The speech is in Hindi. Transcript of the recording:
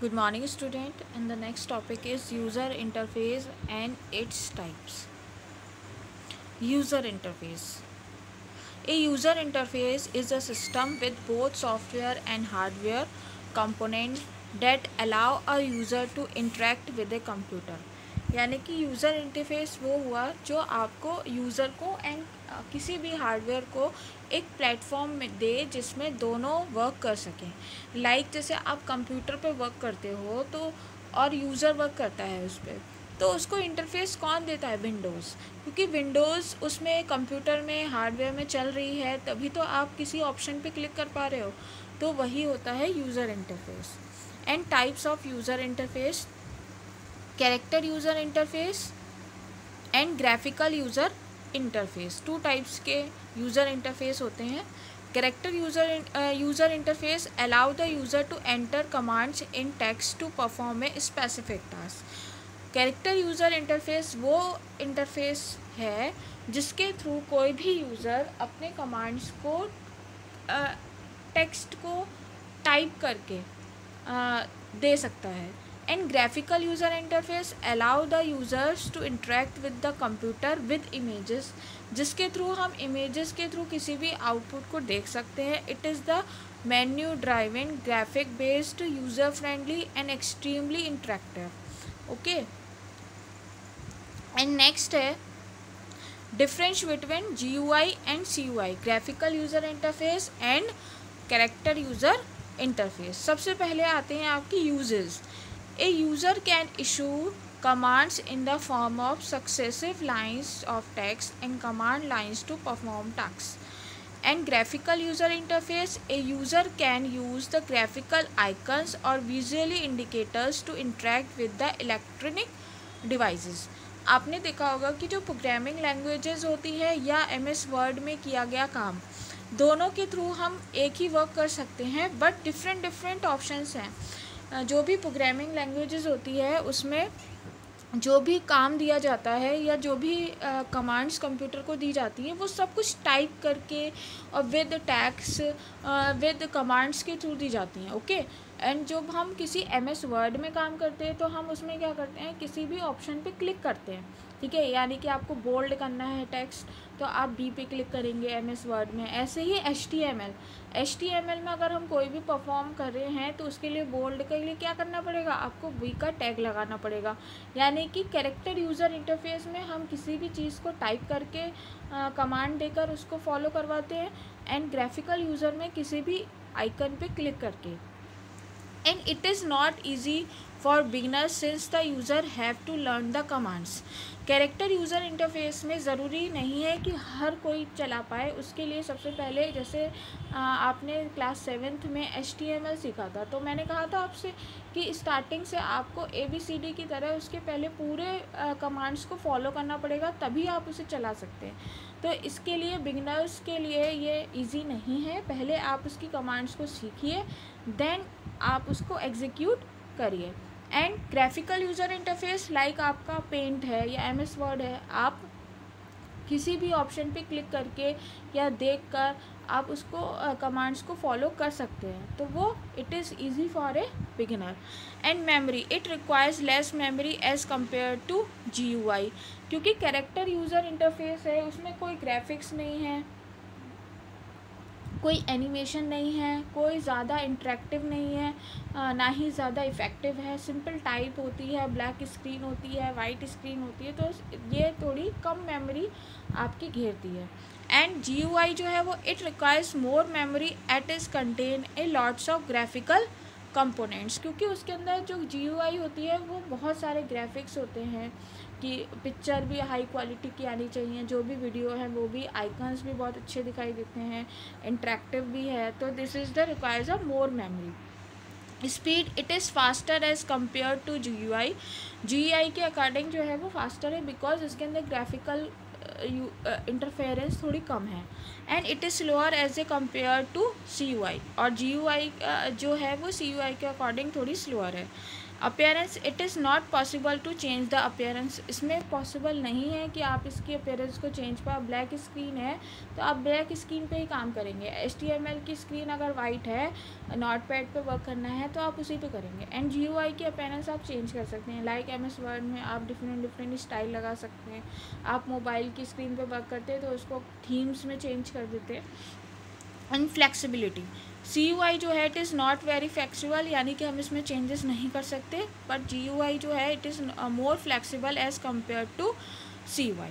Good morning, student. And the next topic is user interface and its types. User interface. A user interface is a system with both software and hardware components that allow a user to interact with a computer. यानी कि यूज़र इंटरफेस वो हुआ जो आपको यूज़र को एंड किसी भी हार्डवेयर को एक प्लेटफॉर्म में दे जिसमें दोनों वर्क कर सकें. लाइक जैसे आप कंप्यूटर पे वर्क करते हो तो और यूज़र वर्क करता है उस पर, तो उसको इंटरफेस कौन देता है? विंडोज़. क्योंकि विंडोज़ उसमें कंप्यूटर में हार्डवेयर में चल रही है, तभी तो आप किसी ऑप्शन पे क्लिक कर पा रहे हो. तो वही होता है user interface. And types of user interface: character user interface and graphical user interface. 2 types के यूज़र इंटरफेस होते हैं. Character user interface allow the user to enter commands in text to perform a specific task. Character user interface वो इंटरफेस है जिसके थ्रू कोई भी यूज़र अपने कमांड्स को टेक्स्ट को टाइप करके दे सकता है. And graphical user interface allow the users to interact with the computer with images, जिसके थ्रू हम इमेजेस के थ्रू किसी भी आउटपुट को देख सकते हैं. It is the menu driven graphic based user friendly and extremely interactive. Okay. And next है difference between GUI and CUI, graphical user interface and character user interface. सबसे पहले आते हैं आपकी uses. A user can issue commands in the form of successive lines of text and command lines to perform tasks. And graphical user interface: a user can use the graphical icons or visually indicators to interact with the electronic devices. आपने देखा होगा कि जो प्रोग्रामिंग लैंग्वेजेस होती है या MS वर्ड में किया गया काम, दोनों के थ्रू हम एक ही वर्क कर सकते हैं, बट डिफरेंट ऑप्शंस हैं. जो भी प्रोग्रामिंग लैंग्वेजेस होती है उसमें जो भी काम दिया जाता है या जो भी कमांड्स कंप्यूटर को दी जाती हैं वो सब कुछ टाइप करके और विद टैग्स विद कमांड्स के थ्रू दी जाती हैं. ओके. एंड जब हम किसी MS वर्ड में काम करते हैं तो हम उसमें क्या करते हैं, किसी भी ऑप्शन पे क्लिक करते हैं. ठीक है. यानी कि आपको बोल्ड करना है टेक्स्ट तो आप B पे क्लिक करेंगे MS वर्ड में. ऐसे ही HTML में अगर हम कोई भी परफॉर्म कर रहे हैं तो उसके लिए बोल्ड के लिए क्या करना पड़ेगा, आपको V का टैग लगाना पड़ेगा. यानी कि कैरेक्टर यूज़र इंटरफेस में हम किसी भी चीज़ को टाइप करके कमांड देकर उसको फॉलो करवाते हैं, एंड ग्राफिकल यूज़र में किसी भी आइकन पे क्लिक करके. And it is not easy for beginners since the user have to learn the commands. Character user interface में ज़रूरी नहीं है कि हर कोई चला पाए. उसके लिए सबसे पहले जैसे आपने क्लास 7th में HTML सीखा था, तो मैंने कहा था आपसे कि स्टार्टिंग से आपको ABCD की तरह उसके पहले पूरे कमांड्स को फॉलो करना पड़ेगा, तभी आप उसे चला सकते हैं. तो इसके लिए बिगिनर्स के लिए ये इजी नहीं है. पहले आप उसकी कमांड्स को सीखिए, देन आप उसको एग्जीक्यूट करिए. And graphical user interface like आपका पेंट है या MS वर्ड है, आप किसी भी ऑप्शन पे क्लिक करके या देखकर आप उसको कमांड्स को फॉलो कर सकते हैं. तो वो it is easy for a beginner. And memory: it requires less memory as compare to GUI. क्योंकि कैरेक्टर यूज़र इंटरफेस है उसमें कोई ग्राफिक्स नहीं है, कोई एनिमेशन नहीं है, कोई ज़्यादा इंटरेक्टिव नहीं है, ना ही ज़्यादा इफ़ेक्टिव है. सिंपल टाइप होती है, ब्लैक स्क्रीन होती है, वाइट स्क्रीन होती है, तो ये थोड़ी कम मेमोरी आपकी घेरती है. एंड GUI जो है वो it requires more memory at is contain a lots of graphical components. क्योंकि उसके अंदर जो GUI होती है वो बहुत सारे ग्राफिक्स होते हैं कि पिक्चर भी हाई क्वालिटी की आनी चाहिए, जो भी वीडियो है वो भी, आइकन्स भी बहुत अच्छे दिखाई देते हैं, इंटरेक्टिव भी है. तो this is the requires of more memory. Speed: it is faster as compare to GUI. GUI के अकॉर्डिंग जो है वो फास्टर है बिकॉज इसके अंदर ग्राफिकल इंटरफेरेंस थोड़ी कम है। And it is slower as a compare to CUI, और GUI जो है वो CUI के अकॉर्डिंग थोड़ी स्लोअर है। Appearance, it is not possible to change the appearance, इसमें पॉसिबल नहीं है कि आप इसकी अपीयरेंस को चेंज पर, ब्लैक स्क्रीन है तो आप ब्लैक स्क्रीन पे ही काम करेंगे। HTML की स्क्रीन अगर वाइट है, नोटपैड पे वर्क करना है तो आप उसी पे करेंगे। एंड GUI की अपीयरेंस आप चेंज कर सकते हैं, लाइक MS वर्ड में आप डिफरेंट स्टाइल लगा सकते हैं। आप मोबाइल की स्क्रीन पे वर्क करते हैं तो उसको थीम्स में चेंज कर देते हैं। एंड फ्लेक्सिबिलिटी, CUI जो है it is not very flexible, यानी कि हम इसमें चेंजेस नहीं कर सकते, बट GUI जो है it is more flexible as compare to CUI।